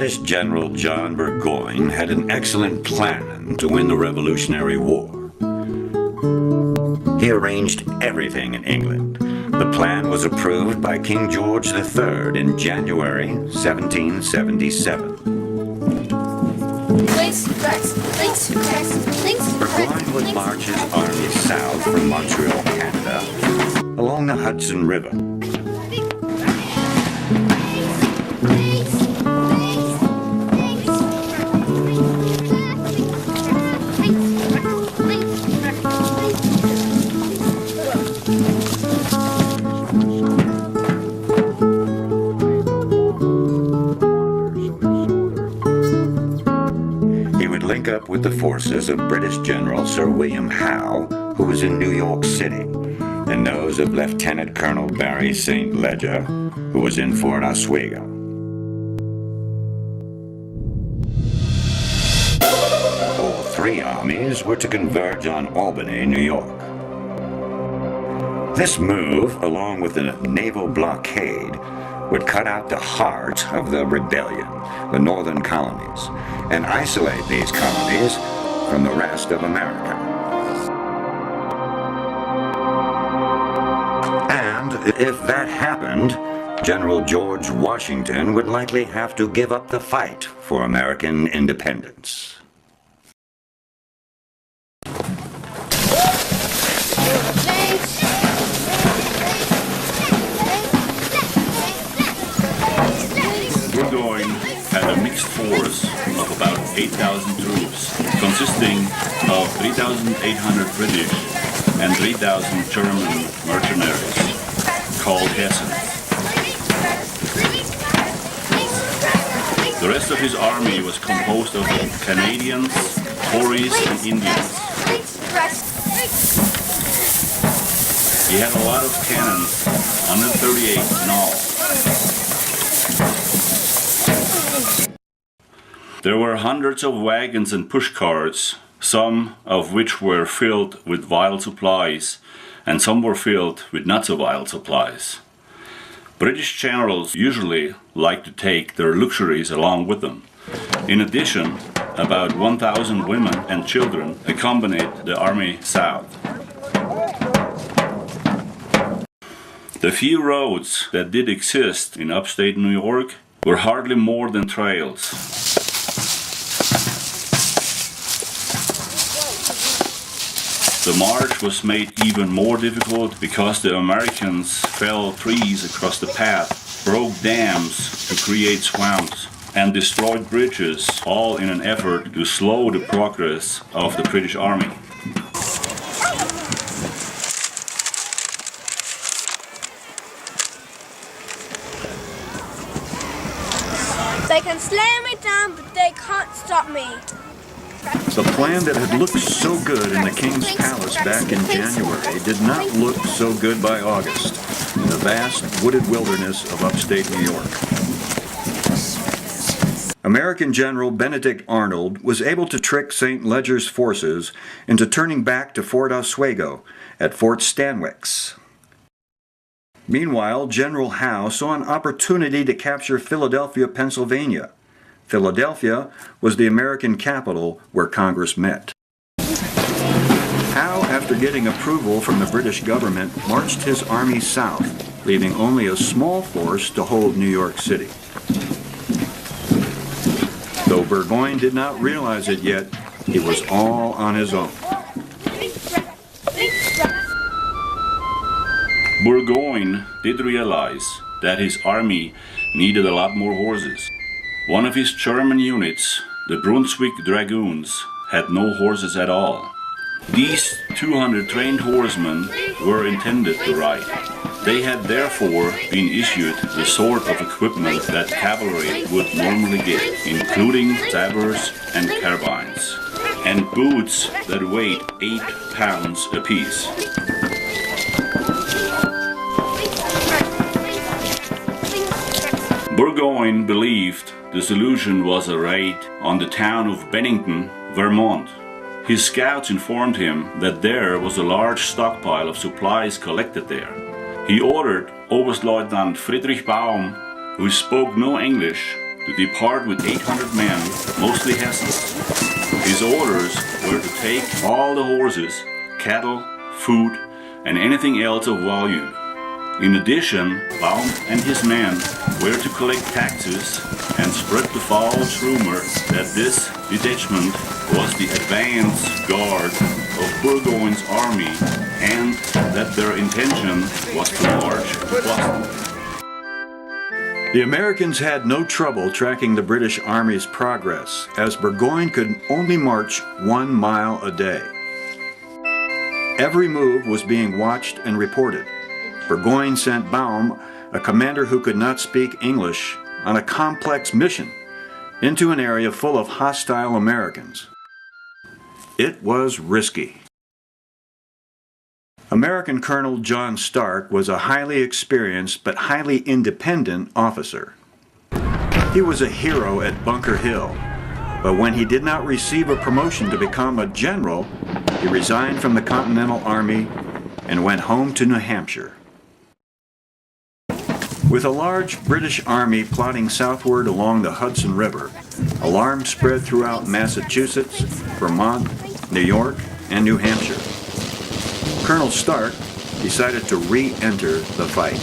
British General John Burgoyne had an excellent plan to win the Revolutionary War. He arranged everything in England. The plan was approved by King George III in January 1777. Burgoyne would march his army south from Montreal, Canada, along the Hudson River. Link up with the forces of British General Sir William Howe, who was in New York City, and those of Lieutenant Colonel Barry St. Leger, who was in Fort Oswego. All three armies were to converge on Albany, New York. This move, along with the naval blockade, would cut out the heart of the rebellion, the northern colonies, and isolate these colonies from the rest of America. And if that happened, General George Washington would likely have to give up the fight for American independence. Burgoyne had a mixed force of about 8,000 troops, consisting of 3,800 British and 3,000 German mercenaries, called Hessians. The rest of his army was composed of Canadians, Tories, and Indians. He had a lot of cannons, 138 in all. There were hundreds of wagons and pushcarts, some of which were filled with vital supplies, and some were filled with not so vital supplies. British generals usually liked to take their luxuries along with them. In addition, about 1,000 women and children accompanied the army south. The few roads that did exist in upstate New York were hardly more than trails. The march was made even more difficult because the Americans felled trees across the path, broke dams to create swamps, and destroyed bridges, all in an effort to slow the progress of the British Army. They can slam me down, but they can't stop me. The plan that had looked so good in the King's Palace back in January did not look so good by August in the vast wooded wilderness of upstate New York. American General Benedict Arnold was able to trick St. Leger's forces into turning back to Fort Oswego at Fort Stanwix. Meanwhile, General Howe saw an opportunity to capture Philadelphia, Pennsylvania. Philadelphia was the American capital where Congress met. Howe, after getting approval from the British government, marched his army south, leaving only a small force to hold New York City. Though Burgoyne did not realize it yet, he was all on his own. Burgoyne did realize that his army needed a lot more horses. One of his German units, the Brunswick Dragoons, had no horses at all. These 200 trained horsemen were intended to ride. They had therefore been issued the sort of equipment that cavalry would normally get, including sabers and carbines, and boots that weighed 8 pounds apiece. Burgoyne believed the solution was a raid on the town of Bennington, Vermont. His scouts informed him that there was a large stockpile of supplies collected there. He ordered Oberstleutnant Friedrich Baum, who spoke no English, to depart with 800 men, mostly Hessians. His orders were to take all the horses, cattle, food, and anything else of value. In addition, Baum and his men were to collect taxes and spread the false rumor that this detachment was the advance guard of Burgoyne's army and that their intention was to march to Boston. The Americans had no trouble tracking the British Army's progress, as Burgoyne could only march 1 mile a day. Every move was being watched and reported. Burgoyne sent Baum, a commander who could not speak English, on a complex mission into an area full of hostile Americans. It was risky. American Colonel John Stark was a highly experienced but highly independent officer. He was a hero at Bunker Hill, but when he did not receive a promotion to become a general, he resigned from the Continental Army and went home to New Hampshire. With a large British army plodding southward along the Hudson River, alarm spread throughout Massachusetts, Vermont, New York, and New Hampshire. Colonel Stark decided to re-enter the fight.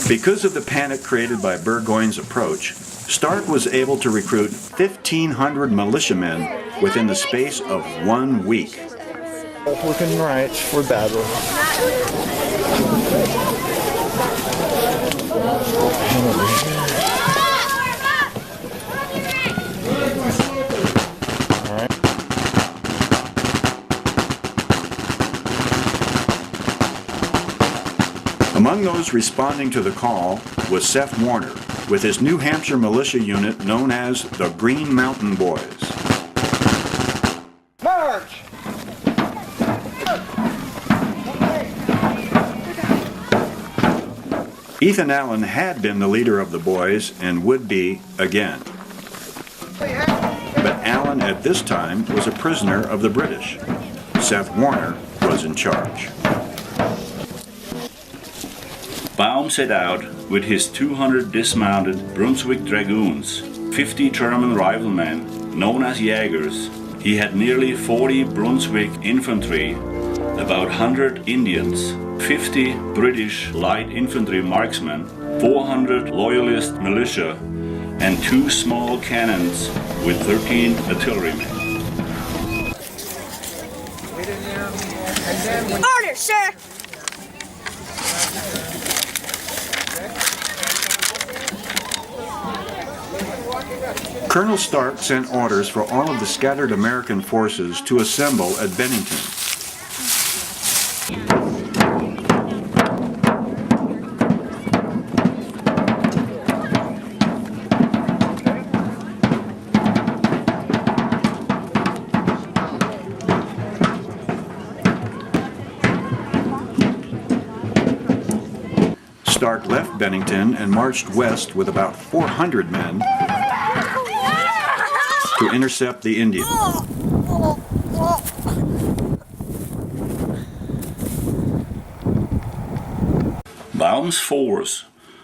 Because of the panic created by Burgoyne's approach, Stark was able to recruit 1,500 militiamen within the space of 1 week. Looking right for battle. Among those responding to the call was Seth Warner, with his New Hampshire militia unit known as the GroomMountain Boys. March! Ethan Allen had been the leader of the boys and would be again. But Allen at this time was a prisoner of the British. Seth Warner was in charge. Baum set out with his 200 dismounted Brunswick Dragoons, 50 German riflemen known as Jägers. He had nearly 40 Brunswick infantry, about 100 Indians, 50 British light infantry marksmen, 400 loyalist militia, and 2 small cannons with 13 artillerymen. Order, sir! Colonel Stark sent orders for all of the scattered American forces to assemble at Bennington. Stark left Bennington and marched west with about 400 men to intercept the Indians. Baum's force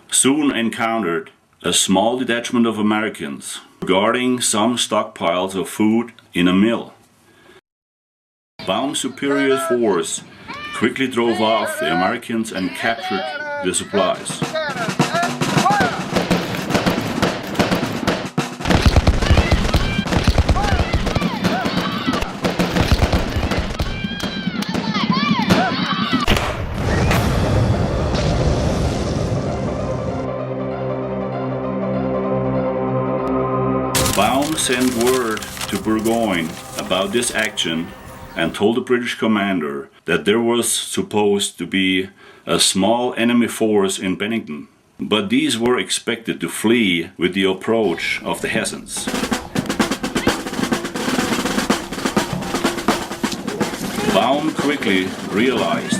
soon encountered a small detachment of Americans guarding some stockpiles of food in a mill. Baum's superior force quickly drove off the Americans and captured the supplies. Baum sent word to Burgoyne about this action and told the British commander that there was supposed to be a small enemy force in Bennington, but these were expected to flee with the approach of the Hessians. Baum quickly realized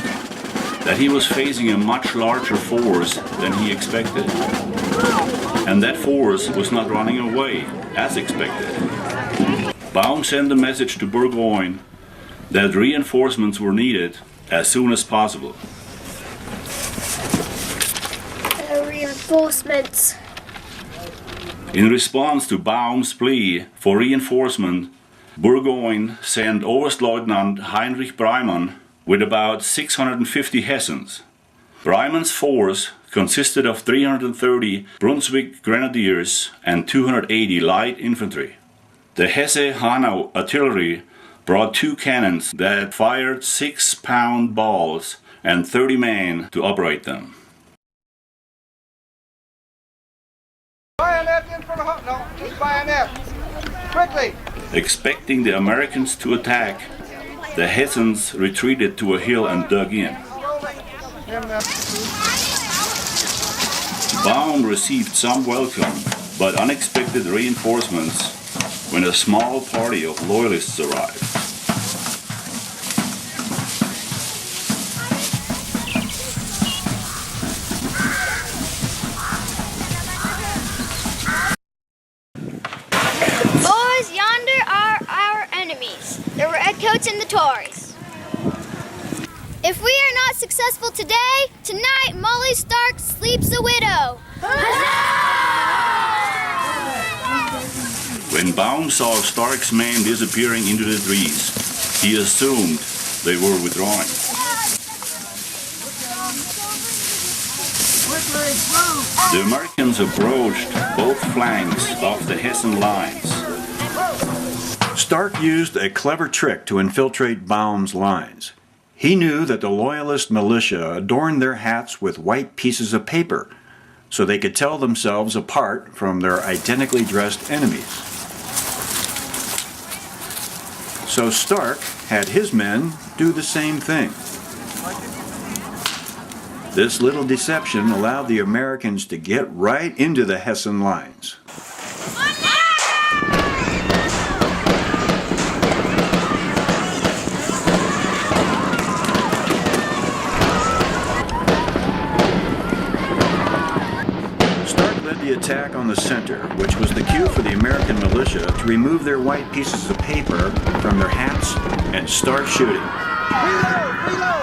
that he was facing a much larger force than he expected, and that force was not running away as expected. Baum sent a message to Burgoyne that reinforcements were needed as soon as possible. Reinforcements. In response to Baum's plea for reinforcement, Burgoyne sent Oberstleutnant Heinrich Breimann with about 650 Hessians. Breimann's force consisted of 330 Brunswick Grenadiers and 280 light infantry. The Hesse-Hanau artillery brought 2 cannons that fired 6-pound balls and 30 men to operate them. Bayonet in front of no, just bayonet. Quickly! Expecting the Americans to attack, the Hessians retreated to a hill and dug in. Baum received some welcome, but unexpected reinforcements when a small party of loyalists arrived. Boys, yonder are our enemies, the Redcoats and the Tories. If we are not successful today, tonight Molly Stark sleeps a widow. When Baum saw Stark's men disappearing into the trees, he assumed they were withdrawing. The Americans approached both flanks of the Hessian lines. Stark used a clever trick to infiltrate Baum's lines. He knew that the Loyalist militia adorned their hats with white pieces of paper so they could tell themselves apart from their identically dressed enemies. So Stark had his men do the same thing. This little deception allowed the Americans to get right into the Hessian lines. Stark led the attack on the center, which was the cue for the American militia to remove their white pieces of paper from their hats and start shooting. Reload!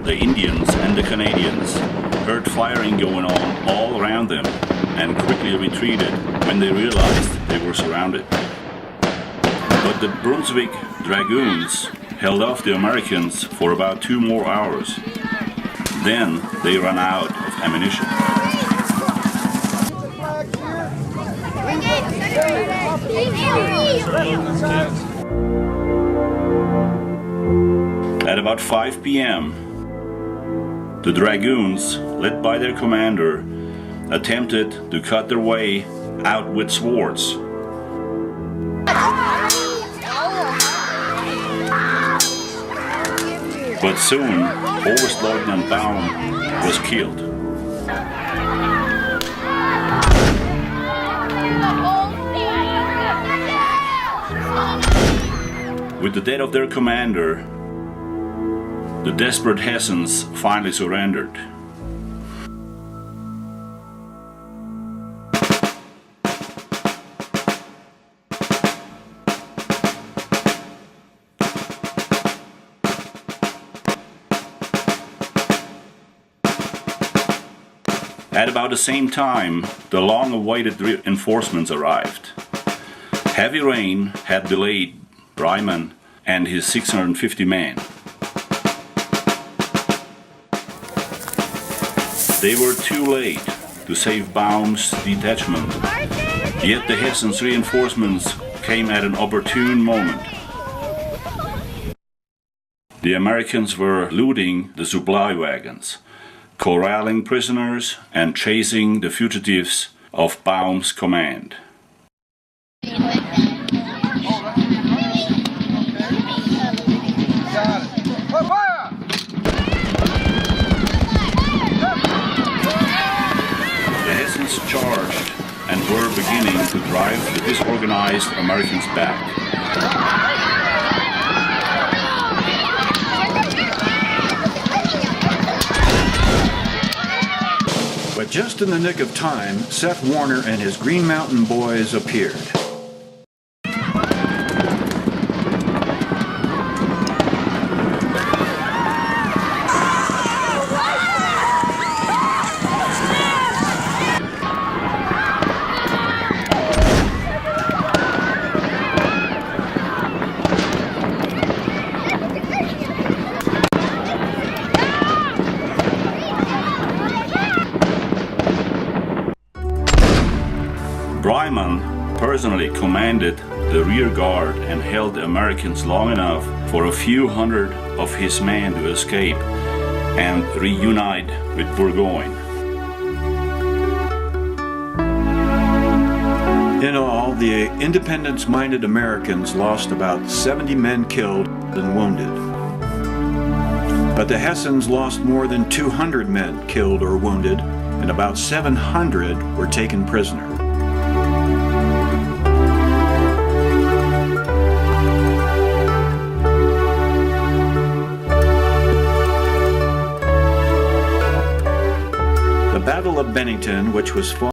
The Indians and the Canadians heard firing going on all around them and quickly retreated when they realized they were surrounded. But the Brunswick Dragoons held off the Americans for about 2 more hours. Then they ran out of ammunition. At about 5 p.m., the Dragoons, led by their commander, attempted to cut their way out with swords. But soon, Oberstleutnant Baum was killed. With the death of their commander, the desperate Hessians finally surrendered. At about the same time, the long-awaited reinforcements arrived. Heavy rain had delayed Breimann and his 650 men. They were too late to save Baum's detachment, yet the Hessians' reinforcements came at an opportune moment. The Americans were looting the supply wagons, corralling prisoners, and chasing the fugitives of Baum's command. Charged and were beginning to drive the disorganized Americans back. But just in the nick of time, Seth Warner and his GroomMountain Boys appeared. Bryman personally commanded the rear guard and held the Americans long enough for a few hundred of his men to escape and reunite with Burgoyne. In all, the independence-minded Americans lost about 70 men killed and wounded. But the Hessians lost more than 200 men killed or wounded, and about 700 were taken prisoner. The Battle of Bennington, which was fought